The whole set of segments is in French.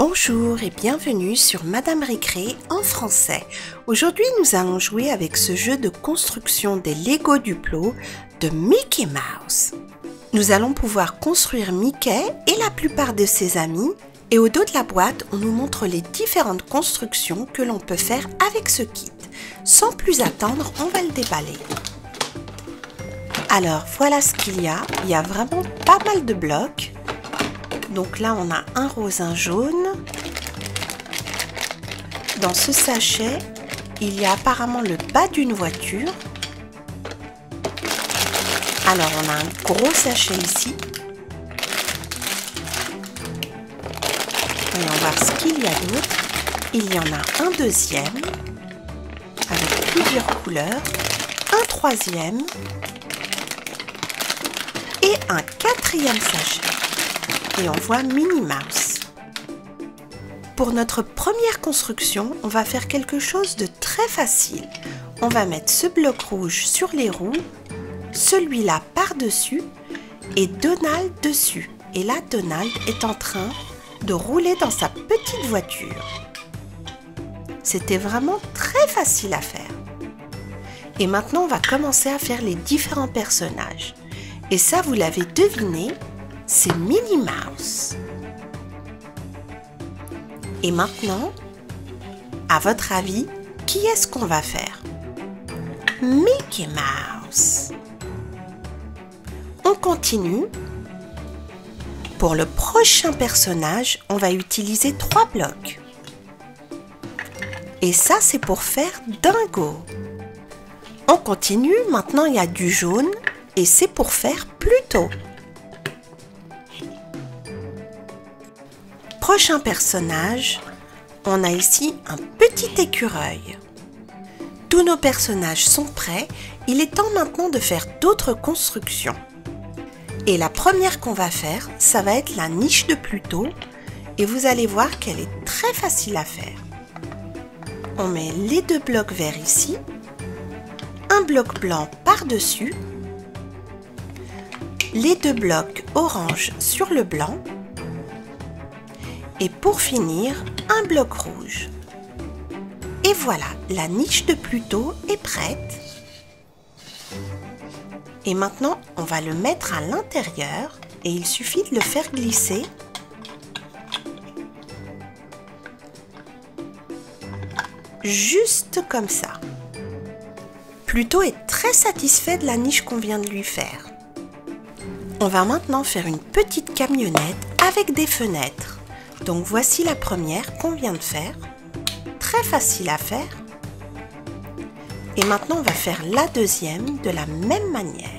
Bonjour et bienvenue sur Madame Récré en français. Aujourd'hui, nous allons jouer avec ce jeu de construction des Lego Duplo de Mickey Mouse. Nous allons pouvoir construire Mickey et la plupart de ses amis. Et au dos de la boîte, on nous montre les différentes constructions que l'on peut faire avec ce kit. Sans plus attendre, on va le déballer. Alors, voilà ce qu'il y a. Il y a vraiment pas mal de blocs. Donc là, on a un rose, un jaune. Dans ce sachet, il y a apparemment le bas d'une voiture. Alors, on a un gros sachet ici. Voyons voir ce qu'il y a d'autre. Il y en a un deuxième, avec plusieurs couleurs, un troisième et un quatrième sachet. Et on voit Minnie Mouse. Pour notre première construction, on va faire quelque chose de très facile. On va mettre ce bloc rouge sur les roues, celui-là par-dessus et Donald dessus. Et là, Donald est en train de rouler dans sa petite voiture. C'était vraiment très facile à faire. Et maintenant, on va commencer à faire les différents personnages. Et ça, vous l'avez deviné, c'est Minnie Mouse. Et maintenant, à votre avis, qui est-ce qu'on va faire? Mickey Mouse. On continue. Pour le prochain personnage, on va utiliser 3 blocs. Et ça, c'est pour faire Dingo. On continue. Maintenant, il y a du jaune et c'est pour faire Pluto. Prochain personnage, on a ici un petit écureuil. Tous nos personnages sont prêts, il est temps maintenant de faire d'autres constructions. Et la première qu'on va faire, ça va être la niche de Pluto et vous allez voir qu'elle est très facile à faire. On met les 2 blocs verts ici, un bloc blanc par-dessus, les 2 blocs orange sur le blanc, et pour finir, un bloc rouge. Et voilà, la niche de Pluto est prête. Et maintenant, on va le mettre à l'intérieur et il suffit de le faire glisser. Juste comme ça. Pluto est très satisfait de la niche qu'on vient de lui faire. On va maintenant faire une petite camionnette avec des fenêtres. Donc voici la première qu'on vient de faire, très facile à faire. Et maintenant on va faire la deuxième de la même manière.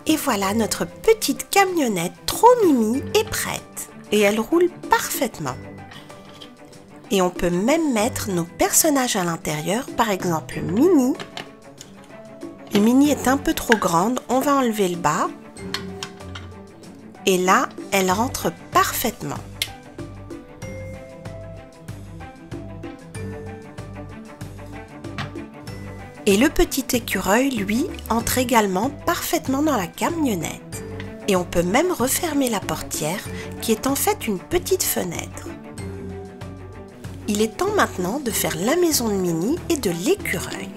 Et voilà, notre petite camionnette trop mimi est prête. Et elle roule parfaitement. Et on peut même mettre nos personnages à l'intérieur, par exemple Minnie. Et Minnie est un peu trop grande, on va enlever le bas. Et là, elle rentre parfaitement. Et le petit écureuil, lui, entre également parfaitement dans la camionnette. Et on peut même refermer la portière, qui est en fait une petite fenêtre. Il est temps maintenant de faire la maison de Minnie et de l'écureuil.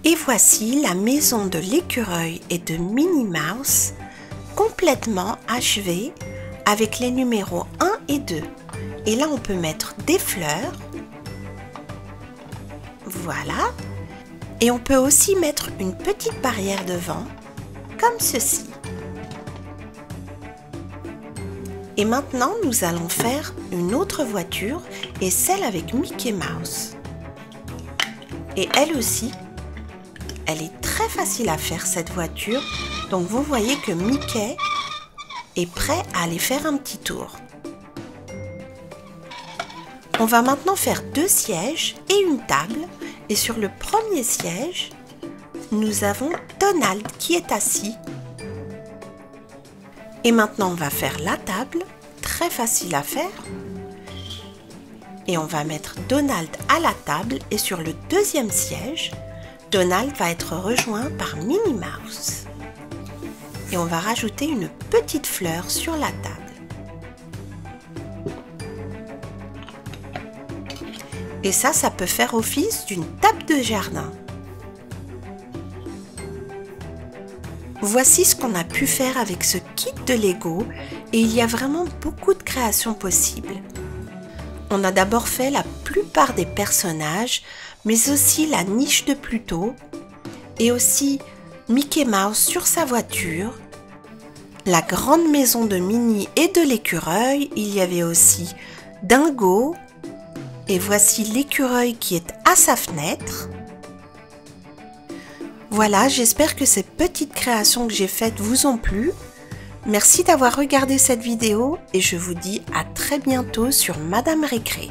Et voici la maison de l'écureuil et de Minnie Mouse complètement achevée avec les numéros 1 et 2. Et là, on peut mettre des fleurs. Voilà. Et on peut aussi mettre une petite barrière devant, comme ceci. Et maintenant, nous allons faire une autre voiture et celle avec Mickey Mouse. Et elle aussi, elle est très facile à faire cette voiture. Donc vous voyez que Mickey est prêt à aller faire un petit tour. On va maintenant faire 2 sièges et une table. Et sur le premier siège, nous avons Donald qui est assis. Et maintenant, on va faire la table, très facile à faire. Et on va mettre Donald à la table et sur le deuxième siège, Donald va être rejoint par Minnie Mouse. Et on va rajouter une petite fleur sur la table. Et ça peut faire office d'une table de jardin. Voici ce qu'on a pu faire avec ce kit de Lego et il y a vraiment beaucoup de créations possibles. On a d'abord fait la plupart des personnages, mais aussi la niche de Pluto et aussi Mickey Mouse sur sa voiture, la grande maison de Minnie et de l'écureuil, il y avait aussi Dingo et voici l'écureuil qui est à sa fenêtre. Voilà, j'espère que ces petites créations que j'ai faites vous ont plu. Merci d'avoir regardé cette vidéo et je vous dis à très bientôt sur Madame Récré.